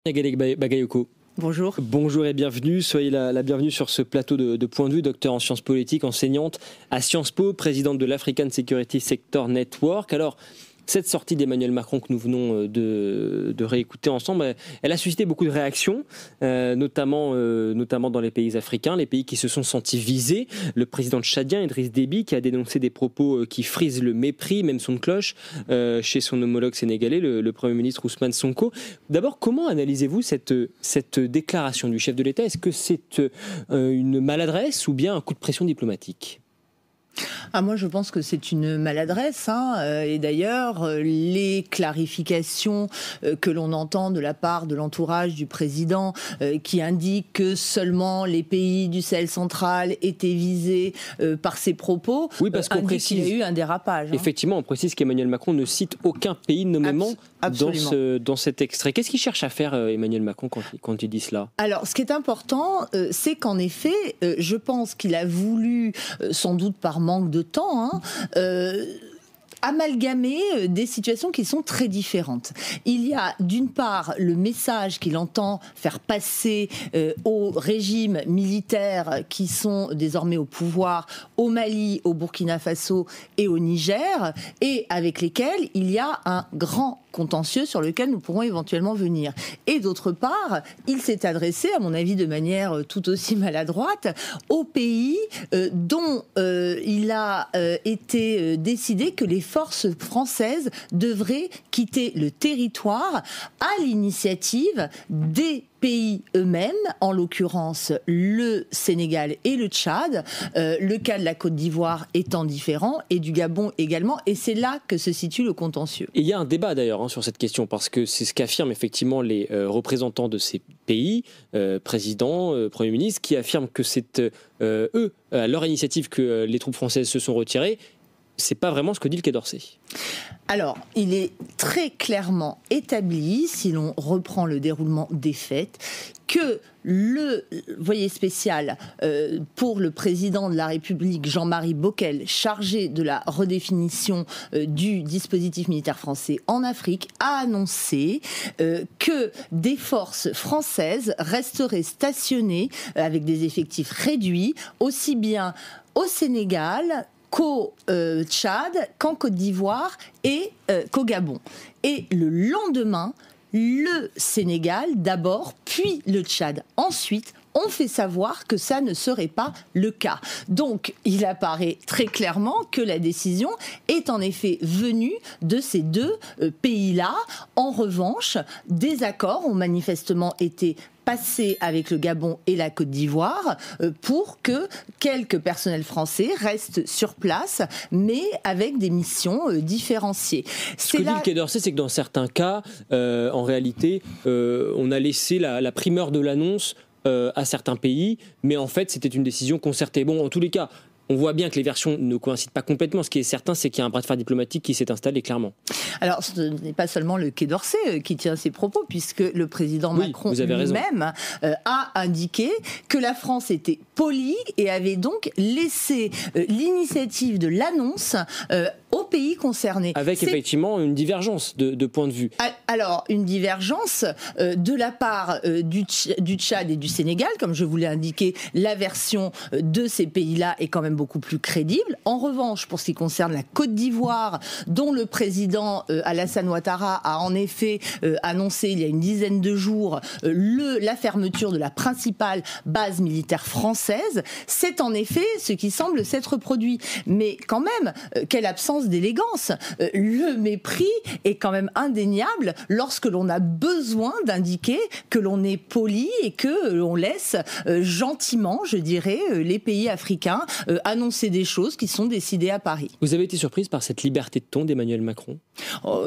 Bagayoko. Bonjour. Bonjour et bienvenue. Soyez la bienvenue sur ce plateau de Point de vue, docteur en sciences politiques, enseignante à Sciences Po, présidente de l'African Security Sector Network. Alors, cette sortie d'Emmanuel Macron que nous venons de réécouter ensemble, elle a suscité beaucoup de réactions, notamment dans les pays africains, les pays qui se sont sentis visés. Le président tchadien, Idriss Déby, qui a dénoncé des propos qui frisent le mépris, même son de cloche, chez son homologue sénégalais, le Premier ministre Ousmane Sonko. D'abord, comment analysez-vous cette déclaration du chef de l'État ? Est-ce que c'est une maladresse ou bien un coup de pression diplomatique ? Moi, je pense que c'est une maladresse. Et d'ailleurs, les clarifications que l'on entend de la part de l'entourage du président qui indiquent que seulement les pays du Sahel central étaient visés par ces propos, oui, parce qu'on précise qu'il y a eu un dérapage. Effectivement, on précise qu'Emmanuel Macron ne cite aucun pays nommément dans cet extrait. Qu'est-ce qu'il cherche à faire, Emmanuel Macron, quand il dit cela ? Alors, ce qui est important, c'est qu'en effet, je pense qu'il a voulu, sans doute par manque de temps, amalgamer des situations qui sont très différentes. Il y a d'une part le message qu'il entend faire passer aux régimes militaires qui sont désormais au pouvoir au Mali, au Burkina Faso et au Niger, et avec lesquels il y a un grand contentieux sur lequel nous pourrons éventuellement venir. Et d'autre part, il s'est adressé, à mon avis de manière tout aussi maladroite, aux pays dont il a été décidé que les forces françaises devraient quitter le territoire à l'initiative des pays eux-mêmes, en l'occurrence le Sénégal et le Tchad, le cas de la Côte d'Ivoire étant différent, et du Gabon également, et c'est là que se situe le contentieux. Et il y a un débat d'ailleurs sur cette question, parce que c'est ce qu'affirment effectivement les représentants de ces pays, présidents, premiers ministres, qui affirment que c'est eux, à leur initiative, que les troupes françaises se sont retirées. C'est pas vraiment ce que dit le Quai d'Orsay. Alors, il est très clairement établi, si l'on reprend le déroulement des faits, que le voyer spécial pour le président de la République, Jean-Marie Bockel, chargé de la redéfinition du dispositif militaire français en Afrique, a annoncé que des forces françaises resteraient stationnées avec des effectifs réduits, aussi bien au Sénégal qu'au Tchad, qu'en Côte d'Ivoire et qu'au Gabon. Et le lendemain, le Sénégal d'abord, puis le Tchad ensuite, ont fait savoir que ça ne serait pas le cas. Donc, il apparaît très clairement que la décision est en effet venue de ces deux pays-là. En revanche, des accords ont manifestement été passés avec le Gabon et la Côte d'Ivoire pour que quelques personnels français restent sur place, mais avec des missions différenciées. Ce que dit le Quai d'Orsay, c'est que dans certains cas, en réalité, on a laissé la primeur de l'annonce à certains pays, mais en fait c'était une décision concertée. Bon, en tous les cas, on voit bien que les versions ne coïncident pas complètement. Ce qui est certain, c'est qu'il y a un bras de fer diplomatique qui s'est installé clairement. Alors, ce n'est pas seulement le Quai d'Orsay qui tient ces propos, puisque le président Macron lui-même a indiqué que la France était polie et avait donc laissé l'initiative de l'annonce aux pays concernés. Avec effectivement une divergence de point de vue. Alors, une divergence de la part du Tchad et du Sénégal, comme je vous l'ai indiqué, la version de ces pays-là est quand même beaucoup plus crédible. En revanche, pour ce qui concerne la Côte d'Ivoire, dont le président Alassane Ouattara a en effet annoncé il y a une dizaine de jours la fermeture de la principale base militaire française, c'est en effet ce qui semble s'être produit. Mais quand même, quelle absence d'élégance. Le mépris est quand même indéniable lorsque l'on a besoin d'indiquer que l'on est poli et que l'on laisse gentiment, je dirais, les pays africains annoncer des choses qui sont décidées à Paris. Vous avez été surprise par cette liberté de ton d'Emmanuel Macron ?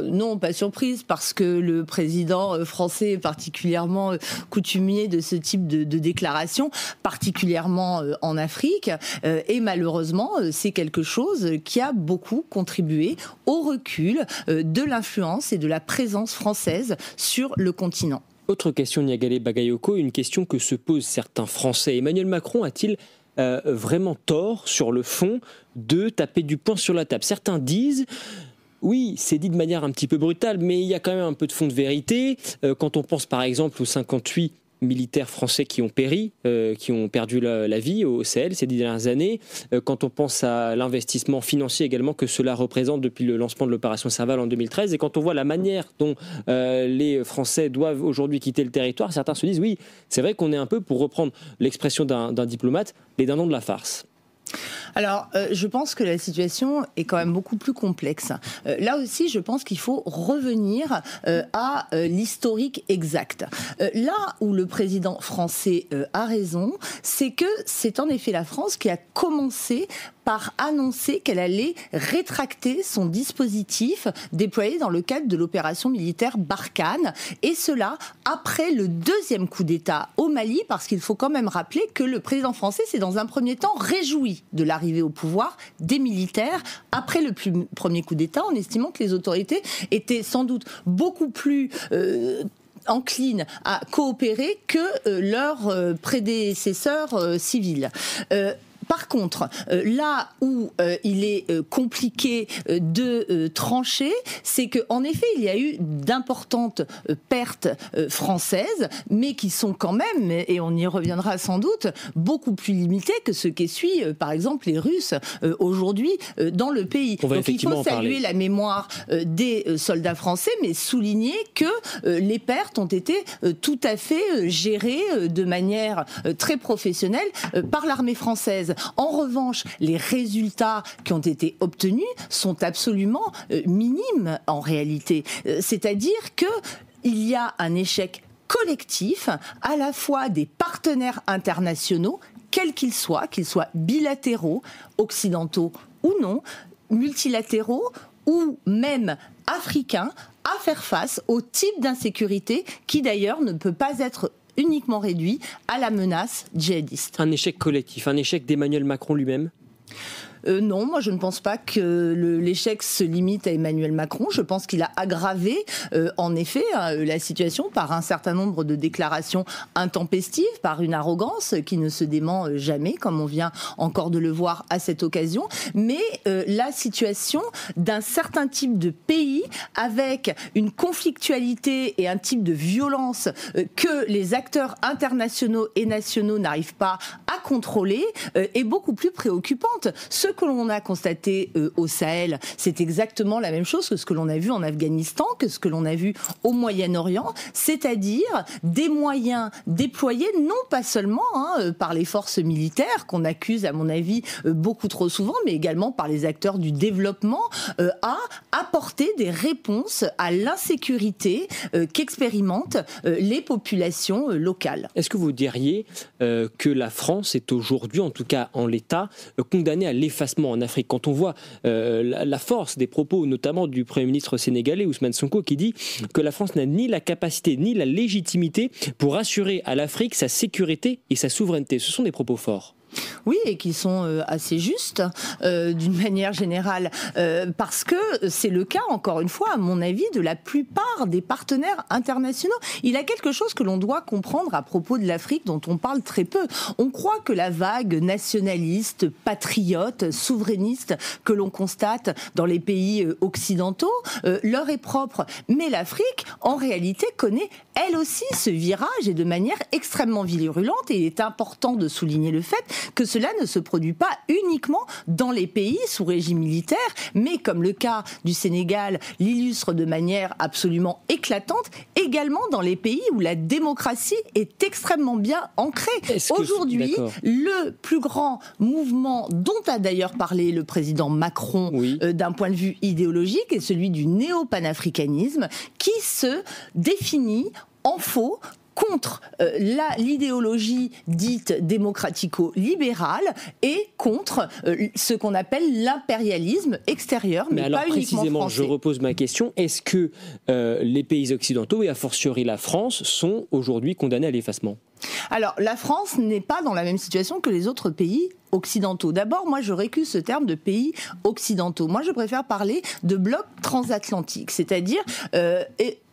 Non, pas surprise, parce que le président français est particulièrement coutumier de ce type de déclaration, particulièrement en Afrique, et malheureusement, c'est quelque chose qui a beaucoup contribué au recul de l'influence et de la présence française sur le continent. Autre question, Niagale Bagayoko, une question que se posent certains Français. Emmanuel Macron a-t-il vraiment tort sur le fond de taper du poing sur la table ? Certains disent Oui, c'est dit de manière un petit peu brutale, mais il y a quand même un peu de fond de vérité. Quand on pense par exemple aux 58 militaires français qui ont péri, qui ont perdu la vie au Sahel ces 10 dernières années, quand on pense à l'investissement financier également que cela représente depuis le lancement de l'opération Serval en 2013, et quand on voit la manière dont les Français doivent aujourd'hui quitter le territoire, certains se disent oui, c'est vrai qu'on est un peu, pour reprendre l'expression d'un diplomate, les dindons de la farce. Alors, je pense que la situation est quand même beaucoup plus complexe. Là aussi, je pense qu'il faut revenir à l'historique exact. Là où le président français a raison, c'est que c'est en effet la France qui a commencé par annoncer qu'elle allait rétracter son dispositif déployé dans le cadre de l'opération militaire Barkhane, et cela après le deuxième coup d'État au Mali, parce qu'il faut quand même rappeler que le président français s'est dans un premier temps réjoui de l'arrivée au pouvoir des militaires après le premier coup d'État, en estimant que les autorités étaient sans doute beaucoup plus enclines à coopérer que leurs prédécesseurs civils. Par contre, là où il est compliqué de trancher, c'est qu'en effet, il y a eu d'importantes pertes françaises, mais qui sont quand même, et on y reviendra sans doute, beaucoup plus limitées que ce qu'essuient, par exemple, les Russes aujourd'hui dans le pays. Donc il faut saluer la mémoire des soldats français, mais souligner que les pertes ont été tout à fait gérées de manière très professionnelle par l'armée française. En revanche, les résultats qui ont été obtenus sont absolument minimes en réalité. C'est-à-dire qu'il y a un échec collectif à la fois des partenaires internationaux, quels qu'ils soient bilatéraux, occidentaux ou non, multilatéraux ou même africains, à faire face au type d'insécurité qui d'ailleurs ne peut pas être uniquement réduit à la menace djihadiste. Un échec collectif, un échec d'Emmanuel Macron lui-même ? Non, moi je ne pense pas que l'échec se limite à Emmanuel Macron. Je pense qu'il a aggravé en effet la situation par un certain nombre de déclarations intempestives, par une arrogance qui ne se dément jamais, comme on vient encore de le voir à cette occasion. Mais la situation d'un certain type de pays avec une conflictualité et un type de violence que les acteurs internationaux et nationaux n'arrivent pas à contrôler est beaucoup plus préoccupante. Ce que l'on a constaté au Sahel, c'est exactement la même chose que ce que l'on a vu en Afghanistan, que ce que l'on a vu au Moyen-Orient, c'est-à-dire des moyens déployés non pas seulement par les forces militaires, qu'on accuse à mon avis beaucoup trop souvent, mais également par les acteurs du développement, à apporter des réponses à l'insécurité qu'expérimentent les populations locales. Est-ce que vous diriez que la France est aujourd'hui, en tout cas en l'état, condamnée à l'effacement en Afrique? Quand on voit la force des propos, notamment du Premier ministre sénégalais Ousmane Sonko, qui dit que la France n'a ni la capacité ni la légitimité pour assurer à l'Afrique sa sécurité et sa souveraineté. Ce sont des propos forts. Oui, et qui sont assez justes d'une manière générale, parce que c'est le cas, encore une fois, à mon avis, de la plupart des partenaires internationaux. Il y a quelque chose que l'on doit comprendre à propos de l'Afrique dont on parle très peu. On croit que la vague nationaliste, patriote, souverainiste que l'on constate dans les pays occidentaux leur est propre. Mais l'Afrique, en réalité, connaît elle aussi ce virage, et de manière extrêmement virulente, et il est important de souligner le fait que cela ne se produit pas uniquement dans les pays sous régime militaire, mais comme le cas du Sénégal l'illustre de manière absolument éclatante, également dans les pays où la démocratie est extrêmement bien ancrée. Aujourd'hui, le plus grand mouvement dont a d'ailleurs parlé le président Macron d'un point de vue idéologique est celui du néo-panafricanisme, qui se définit en faux contre l'idéologie dite démocratico-libérale et contre ce qu'on appelle l'impérialisme extérieur, mais alors, pas uniquement précisément, français. Je repose ma question. Est-ce que les pays occidentaux, et a fortiori la France, sont aujourd'hui condamnés à l'effacement ? Alors, la France n'est pas dans la même situation que les autres pays occidentaux. D'abord, moi, je récuse ce terme de pays occidentaux. Moi, je préfère parler de bloc transatlantique, c'est-à-dire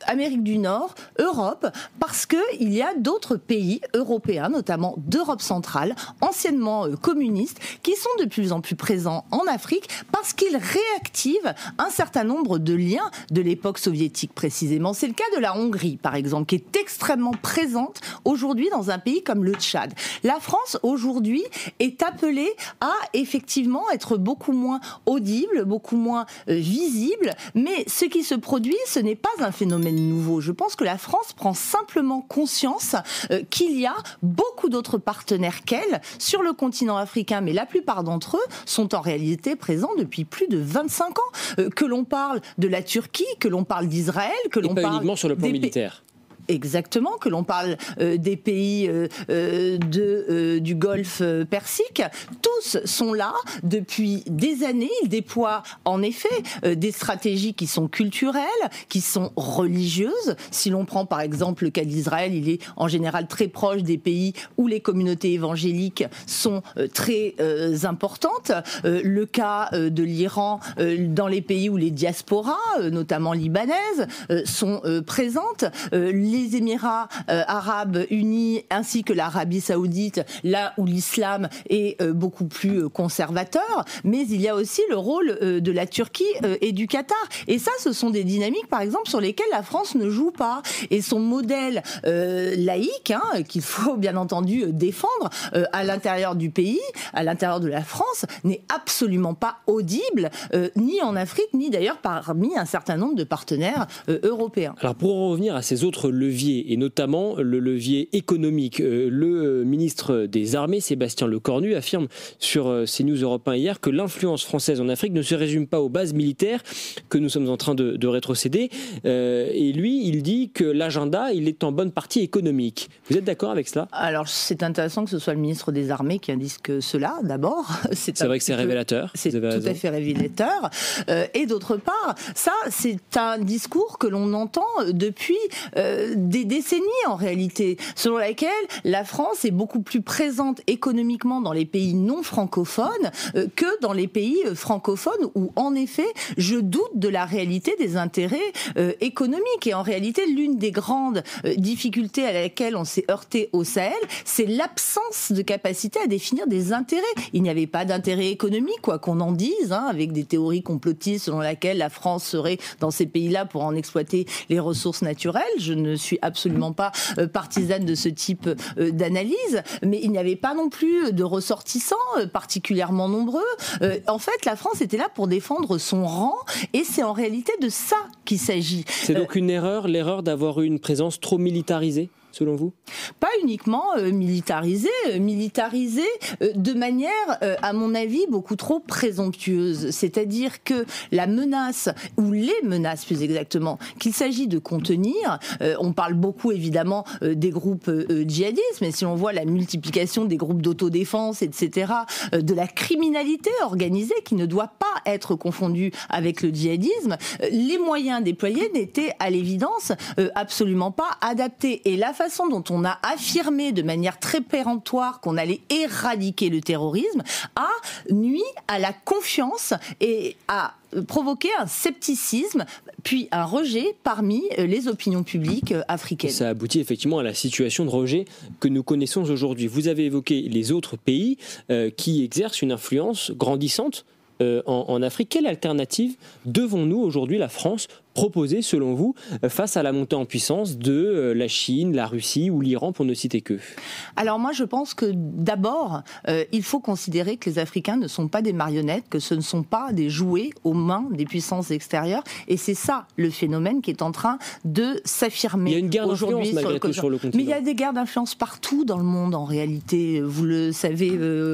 Amérique du Nord, Europe, parce qu'il y a d'autres pays européens, notamment d'Europe centrale, anciennement communistes, qui sont de plus en plus présents en Afrique parce qu'ils réactivent un certain nombre de liens de l'époque soviétique précisément. C'est le cas de la Hongrie, par exemple, qui est extrêmement présente aujourd'hui dans un pays comme le Tchad. La France, aujourd'hui, est appelée à effectivement être beaucoup moins audible, beaucoup moins visible, mais ce qui se produit, ce n'est pas un phénomène nouveau. Je pense que la France prend simplement conscience qu'il y a beaucoup d'autres partenaires qu'elle sur le continent africain, mais la plupart d'entre eux sont en réalité présents depuis plus de 25 ans. Que l'on parle de la Turquie, que l'on parle d'Israël, que l'on parle uniquement sur le plan militaire. Exactement, que l'on parle des pays du Golfe Persique, tous sont là depuis des années. Ils déploient en effet des stratégies qui sont culturelles, qui sont religieuses. Si l'on prend par exemple le cas d'Israël, il est en général très proche des pays où les communautés évangéliques sont très importantes. Le cas de l'Iran, dans les pays où les diasporas, notamment libanaises, sont présentes. Les Émirats arabes unis ainsi que l'Arabie saoudite, là où l'islam est beaucoup plus conservateur, mais il y a aussi le rôle de la Turquie et du Qatar. Et ça, ce sont des dynamiques, par exemple, sur lesquelles la France ne joue pas. Et son modèle laïque, qu'il faut bien entendu défendre à l'intérieur du pays, à l'intérieur de la France, n'est absolument pas audible, ni en Afrique, ni d'ailleurs parmi un certain nombre de partenaires européens. Alors pour en revenir à ces autres leviers, et notamment le levier économique, le ministre des Armées, Sébastien Lecornu, affirme sur CNews Europe 1 hier que l'influence française en Afrique ne se résume pas aux bases militaires, que nous sommes en train de rétrocéder. Et lui, il dit que l'agenda, il est en bonne partie économique. Vous êtes d'accord avec cela ? Alors, c'est intéressant que ce soit le ministre des Armées qui indique cela, d'abord. C'est vrai que c'est révélateur. C'est tout à fait révélateur. Et d'autre part, ça, c'est un discours que l'on entend depuis des décennies en réalité, selon laquelle la France est beaucoup plus présente économiquement dans les pays non francophones que dans les pays francophones où en effet je doute de la réalité des intérêts économiques. Et en réalité, l'une des grandes difficultés à laquelle on s'est heurté au Sahel, c'est l'absence de capacité à définir des intérêts. Il n'y avait pas d'intérêt économique, quoi qu'on en dise, avec des théories complotistes selon laquelle la France serait dans ces pays-là pour en exploiter les ressources naturelles. Je ne suis absolument pas partisane de ce type d'analyse, mais il n'y avait pas non plus de ressortissants particulièrement nombreux. En fait, la France était là pour défendre son rang, et c'est en réalité de ça qu'il s'agit. C'est donc une erreur, l'erreur d'avoir eu une présence trop militarisée, selon vous ? Pas uniquement militarisée de manière, à mon avis, beaucoup trop présomptueuse. C'est-à-dire que la menace, ou les menaces plus exactement, qu'il s'agit de contenir, on parle beaucoup évidemment des groupes djihadistes, mais si on voit la multiplication des groupes d'autodéfense, etc., de la criminalité organisée qui ne doit pas être confondue avec le djihadisme, les moyens déployés n'étaient à l'évidence absolument pas adaptés. Et la façon dont on a affirmé de manière très péremptoire qu'on allait éradiquer le terrorisme a nui à la confiance et a provoqué un scepticisme, puis un rejet parmi les opinions publiques africaines. Ça aboutit effectivement à la situation de rejet que nous connaissons aujourd'hui. Vous avez évoqué les autres pays qui exercent une influence grandissante en Afrique. Quelle alternative devons-nous aujourd'hui, la France, proposer selon vous face à la montée en puissance de la Chine, la Russie ou l'Iran, pour ne citer qu'eux ? Alors moi je pense que d'abord il faut considérer que les Africains ne sont pas des marionnettes, que ce ne sont pas des jouets aux mains des puissances extérieures, et c'est ça le phénomène qui est en train de s'affirmer. Il y a une guerre d'influence malgré tout sur le continent. Mais il y a des guerres d'influence partout dans le monde en réalité, vous le savez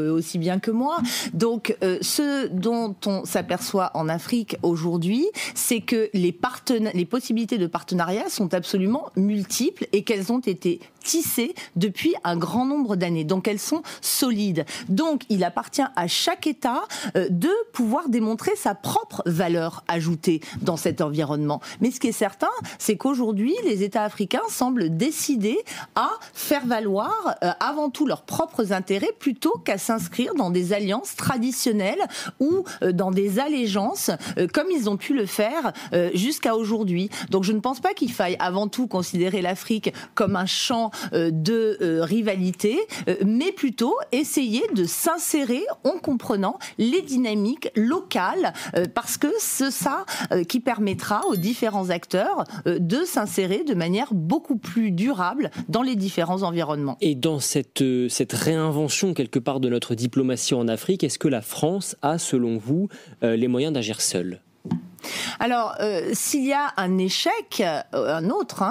aussi bien que moi. Donc ce dont on s'aperçoit en Afrique aujourd'hui, c'est que les partenaires les possibilités de partenariat sont absolument multiples et qu'elles ont été tissées depuis un grand nombre d'années. Donc elles sont solides. Donc il appartient à chaque État de pouvoir démontrer sa propre valeur ajoutée dans cet environnement. Mais ce qui est certain, c'est qu'aujourd'hui, les États africains semblent décidés à faire valoir avant tout leurs propres intérêts plutôt qu'à s'inscrire dans des alliances traditionnelles ou dans des allégeances comme ils ont pu le faire jusqu'à aujourd'hui. Donc je ne pense pas qu'il faille avant tout considérer l'Afrique comme un champ de rivalité, mais plutôt essayer de s'insérer en comprenant les dynamiques locales, parce que c'est ça qui permettra aux différents acteurs de s'insérer de manière beaucoup plus durable dans les différents environnements. Et dans cette réinvention quelque part de notre diplomatie en Afrique, est-ce que la France a, selon vous, les moyens d'agir seule ? Alors, s'il y a un échec, un autre,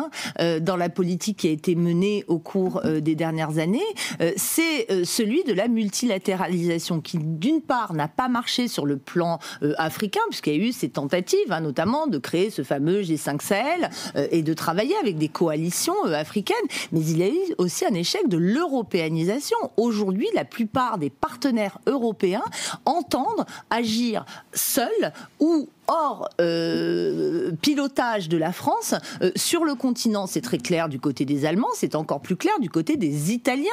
dans la politique qui a été menée au cours des dernières années, c'est celui de la multilatéralisation qui, d'une part, n'a pas marché sur le plan africain, puisqu'il y a eu ces tentatives, notamment de créer ce fameux G5 Sahel et de travailler avec des coalitions africaines, mais il y a eu aussi un échec de l'européanisation. Aujourd'hui, la plupart des partenaires européens entendent agir seuls ou hors pilotage de la France sur le continent. C'est très clair du côté des Allemands, c'est encore plus clair du côté des Italiens,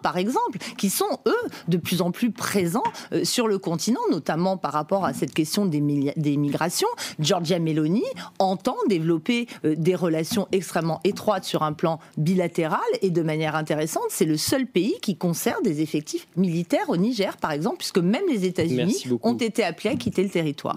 par exemple, qui sont, eux, de plus en plus présents sur le continent, notamment par rapport à cette question des migrations. Giorgia Meloni entend développer des relations extrêmement étroites sur un plan bilatéral et de manière intéressante. C'est le seul pays qui conserve des effectifs militaires au Niger, par exemple, puisque même les États-Unis ont été appelés à quitter le territoire.